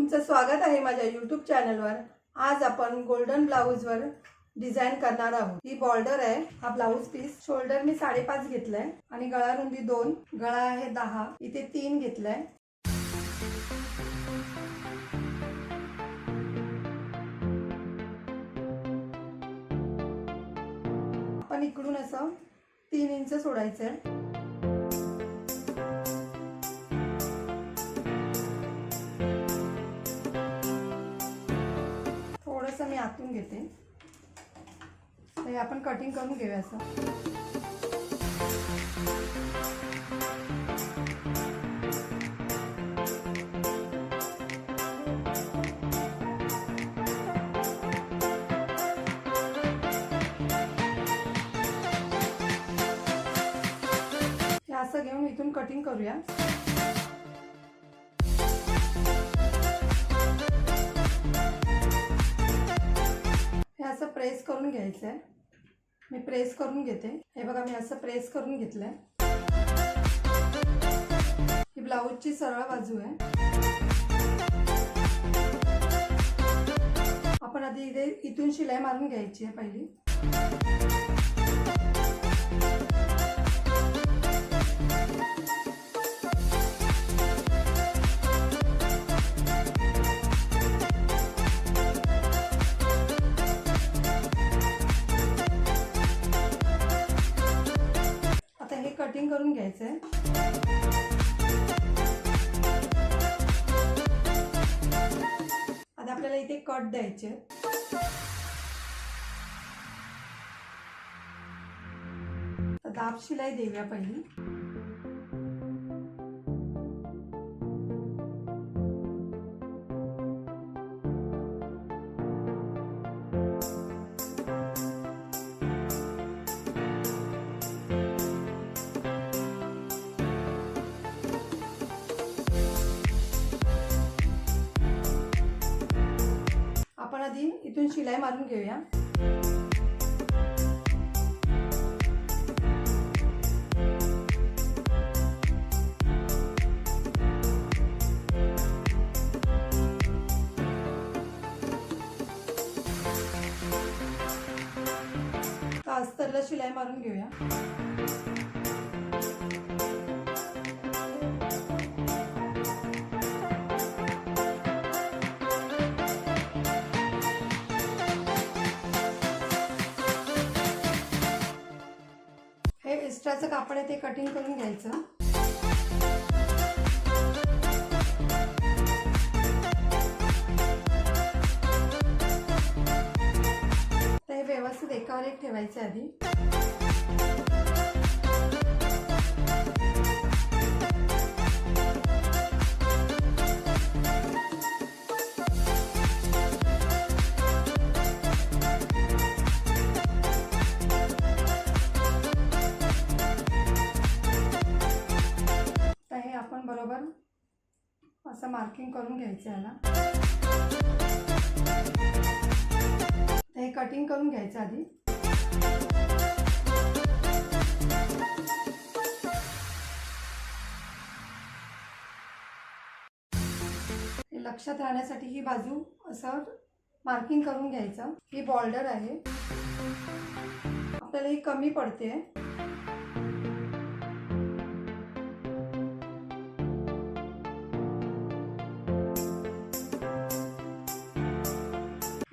तुमचं स्वागत आहे माझ्या YouTube चॅनलवर। आज आपण गोल्डन ब्लाउजवर डिझाइन करणार आहोत। ही बॉर्डर आहे, हा ब्लाउज पीस। शोल्डर मी 5.5 घेतलाय आणि गळा रुंदी 2, गळा आहे 10, इथे 3 घेतलाय। आपण इकडून असं 3 इंच सोडायचंय। मी आतून घेते, हे आपण कटिंग करून घेऊया। असं हे असं घेऊन इथून कटिंग करूया। असं प्रेस करून घ्यायचंय। मी प्रेस करून घेते। हे बघा, मी असं प्रेस करून घेतलंय। ही ब्लाउजची सरळ बाजू आहे। आपण आधी इथून शिलाई मारून घ्यायची आहे पहिली। कटिंग करून घ्यायचंय। आता आपल्याला इथे कट द्यायचे। दाब शिलाई देऊया पहिली। आपण आधी इथून शिलाई मारून घेऊया। अस्तरला शिलाई मारून घेऊया। हे एक्स्ट्राचं कापड आहे ते कटिंग करून घ्यायचं। हे व्यवस्थित एकावर एक ठेवायचं आधी। आपण बरोबर असं मार्किंग करून घ्यायचं याला। हे कटिंग करून घ्यायचं आधी। हे लक्षात राहण्यासाठी ही बाजू असं मार्किंग करून घ्यायचं। ही बॉर्डर आहे, आपल्याला ही कमी पडते।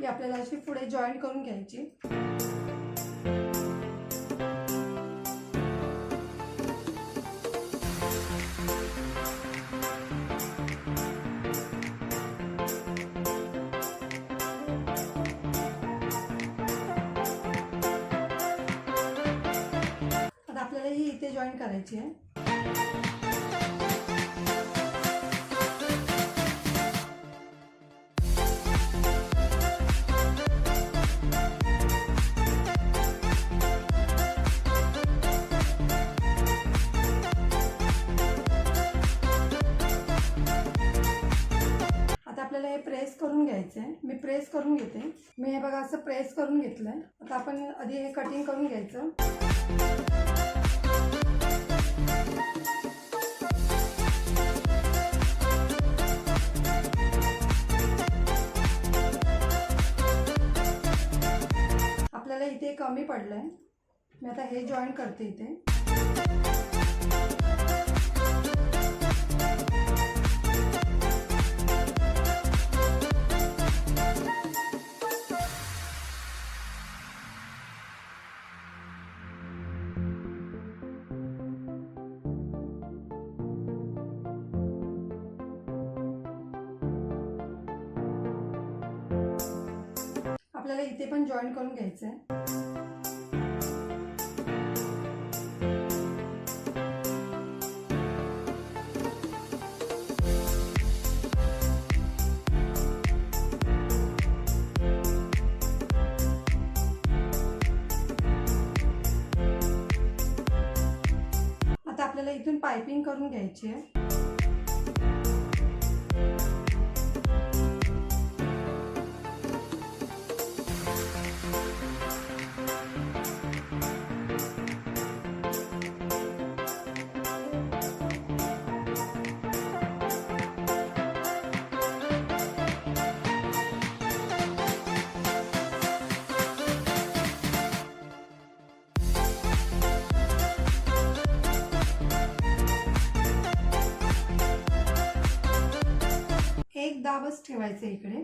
आपल्याला अशी पुढे जॉईंट करून घ्यायची। आता आपल्याला ही इथे जॉईंट करायची आहे। आपल्याला हे प्रेस करून घ्यायचं आहे। मी प्रेस करून घेते। मी हे बघा असं प्रेस करून घेतलंय। आता आपण आधी हे कटिंग करून घ्यायचं। आपल्याला इथे कमी पडलंय, मी आता हे जॉईन करते इथे. आपल्याला इथे पण जॉईन करून घ्यायचं आहे. आता आपल्याला इथून पाइपिंग करून घ्यायची आहे. एक दाबच ठेवायचं इकडे.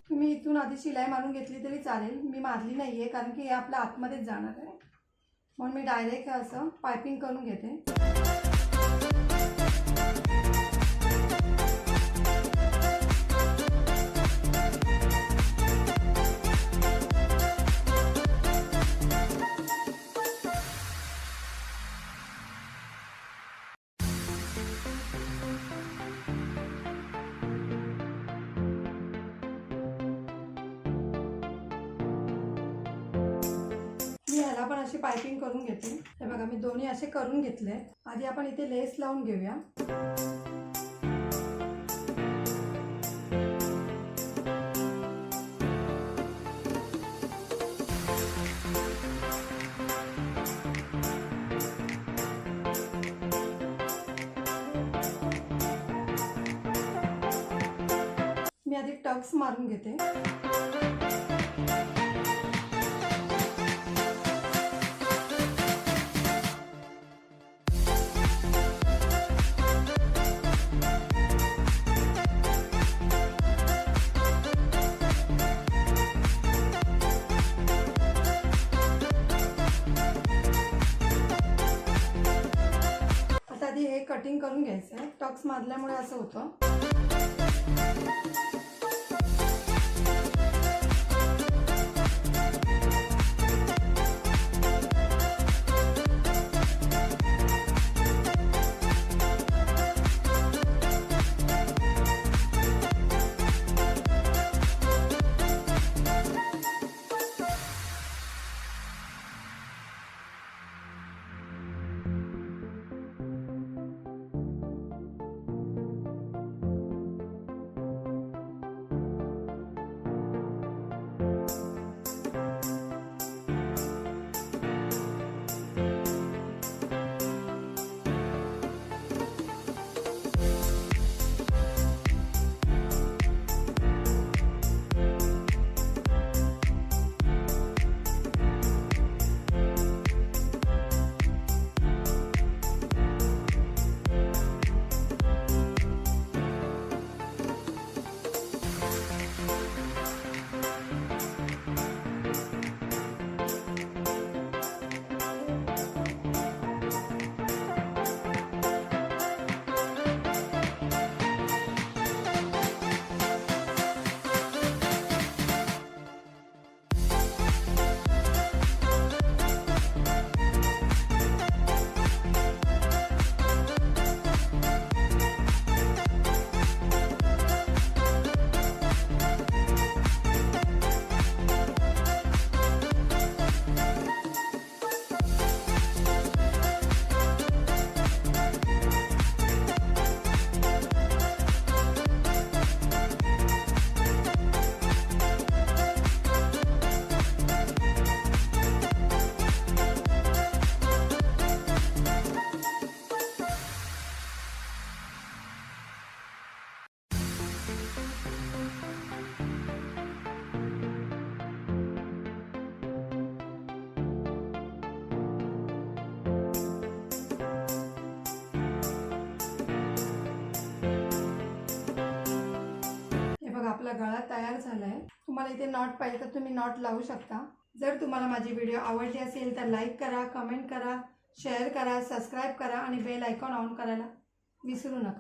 तुम्ही इथून आधी शिलाई मारून घेतली तरी चालेल, मी मारली नाहीये कारण की हे आपल्या आतमध्येच जाणार आहे, म्हणून मी डायरेक्ट असं पाइपिंग करून घेते. मी ह्याला पण अशी पाइपिंग करून घेते. हे बघा मी दोन्ही असे करून घेतले. आधी आपण इथे लेस लावून घेऊया. मी आधी टक्स मारून घेते. आधी हे कटिंग करून घ्यायचं आहे. टक्स मारल्यामुळे असं होतं. आपला गळा तयार झाला आहे. तुम्हाला इथे नॉट पाहिजे तर तुम्ही नॉट लावू शकता. जर तुम्हाला माझी व्हिडिओ आवडली असेल तर लाईक करा, कमेंट करा, शेअर करा, सबस्क्राईब करा आणि बेल आयकॉन ऑन करायला विसरू नका.